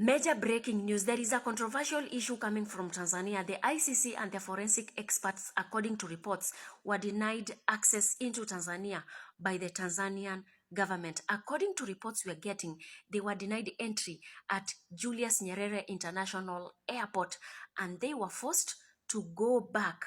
Major breaking news. There is a controversial issue coming from Tanzania. The ICC and the forensic experts, according to reports, were denied access into Tanzania by the Tanzanian government. According to reports we are getting, they were denied entry at Julius Nyerere International Airport, and they were forced to go back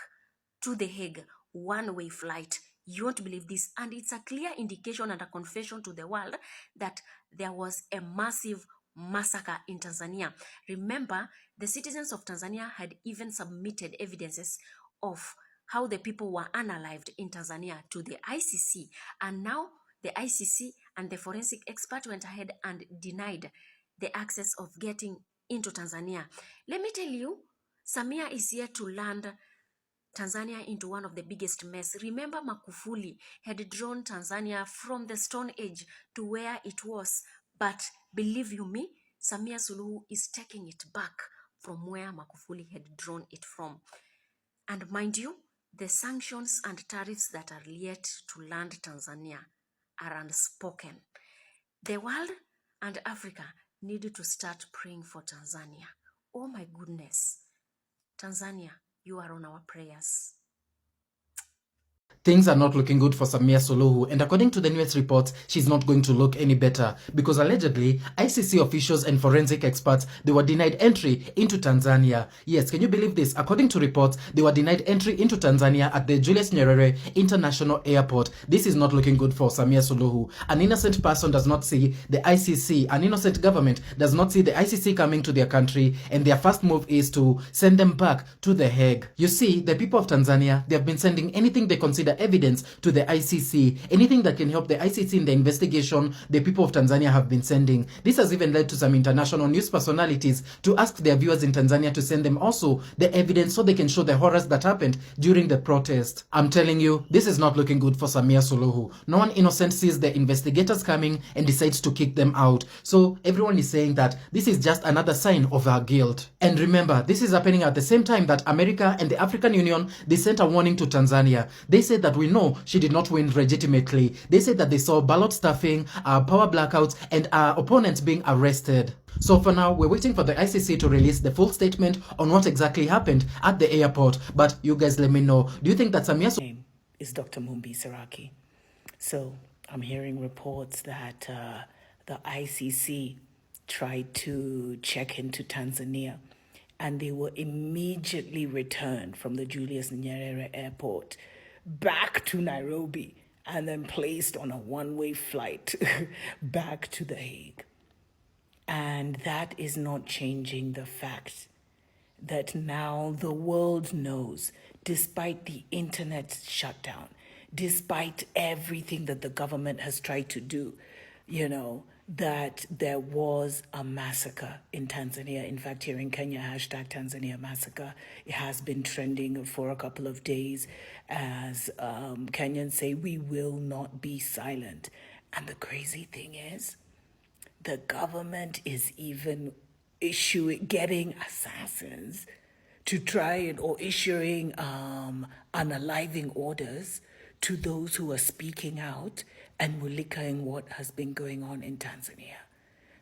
to The Hague, one-way flight. You won't believe this. And it's a clear indication and a confession to the world that there was a massive massacre in Tanzania. Remember, the citizens of Tanzania had even submitted evidences of how the people were unalived in Tanzania to the ICC. And now the ICC and the forensic expert went ahead and denied the access of getting into Tanzania. Let me tell you, Samia is here to land Tanzania into one of the biggest mess. Remember, Magufuli had drawn Tanzania from the Stone Age to where it was. But believe you me, Samia Suluhu is taking it back from where Magufuli had drawn it from. And mind you, the sanctions and tariffs that are yet to land Tanzania are unspoken. The world and Africa need to start praying for Tanzania. Oh my goodness. Tanzania, you are on our prayers. Things are not looking good for Samia Suluhu, and according to the newest reports, she's not going to look any better because allegedly, ICC officials and forensic experts, they were denied entry into Tanzania. Yes, can you believe this? According to reports, they were denied entry into Tanzania at the Julius Nyerere International Airport. This is not looking good for Samia Suluhu. An innocent person does not see the ICC, an innocent government does not see the ICC coming to their country, and their first move is to send them back to The Hague. You see, the people of Tanzania, they have been sending anything they consider evidence to the ICC. Anything that can help the ICC in the investigation, the people of Tanzania have been sending. This has even led to some international news personalities to ask their viewers in Tanzania to send them also the evidence so they can show the horrors that happened during the protest. I'm telling you, this is not looking good for Samia Suluhu. No one innocent sees the investigators coming and decides to kick them out. So everyone is saying that this is just another sign of her guilt. And remember, this is happening at the same time that America and the African Union, they sent a warning to Tanzania. They said that we know she did not win legitimately. They said that they saw ballot stuffing, power blackouts, and opponents being arrested. So for now, we're waiting for the ICC to release the full statement on what exactly happened at the airport. But you guys let me know. Do you think that Samia... My name is Dr. Mumbi Saraki. So I'm hearing reports that the ICC tried to check into Tanzania and they were immediately returned from the Julius Nyerere Airport back to Nairobi and then placed on a one-way flight back to The Hague. And that is not changing the fact that now the world knows, despite the internet shutdown, despite everything that the government has tried to do, that there was a massacre in Tanzania. In fact, here in Kenya, hashtag Tanzania massacre, it has been trending for a couple of days as Kenyans say, we will not be silent. And the crazy thing is, the government is even getting assassins to try or issuing unaliving orders to those who are speaking out and mulikaing what has been going on in Tanzania.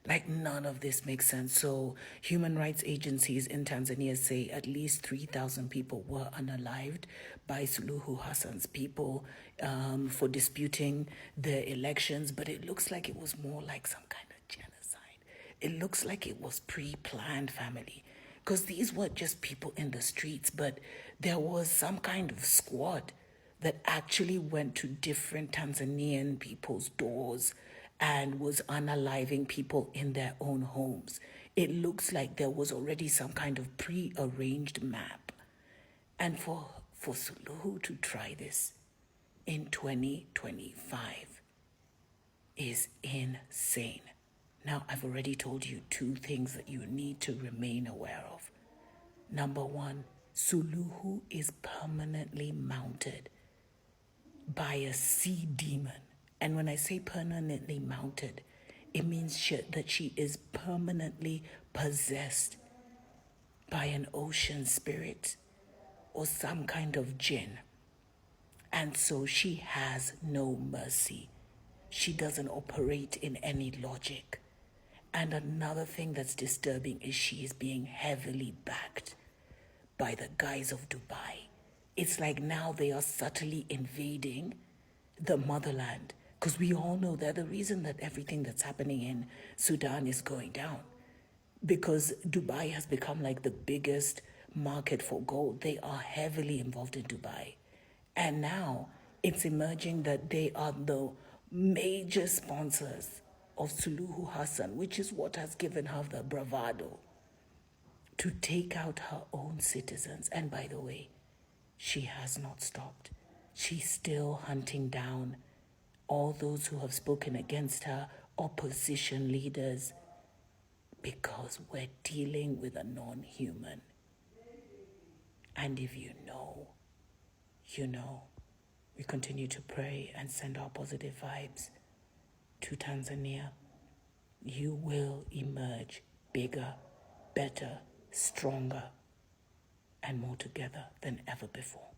Like, none of this makes sense. So human rights agencies in Tanzania say at least 3,000 people were unalived by Suluhu Hassan's people for disputing the elections. But it looks like it was more like some kind of genocide. It looks like it was pre-planned, family. Because these weren't just people in the streets, but there was some kind of squad that actually went to different Tanzanian people's doors and was unaliving people in their own homes. It looks like there was already some kind of pre-arranged map. And for Suluhu to try this in 2025 is insane. Now, I've already told you 2 things that you need to remain aware of. Number 1, Suluhu is permanently mounted by a sea demon. And when I say permanently mounted, it means that she is permanently possessed by an ocean spirit or some kind of jinn. And so she has no mercy. She doesn't operate in any logic. And another thing that's disturbing is she is being heavily backed by the guys of Dubai. It's like now they are subtly invading the motherland, because we all know they're the reason that everything that's happening in Sudan is going down, because Dubai has become like the biggest market for gold. They are heavily involved in Dubai. And now it's emerging that they are the major sponsors of Suluhu Hassan, which is what has given her the bravado to take out her own citizens. And by the way, she has not stopped. She's still hunting down all those who have spoken against her, opposition leaders, because we're dealing with a non-human. And if you know, you know. We continue to pray and send our positive vibes to Tanzania. You will emerge bigger, better, stronger, and more together than ever before.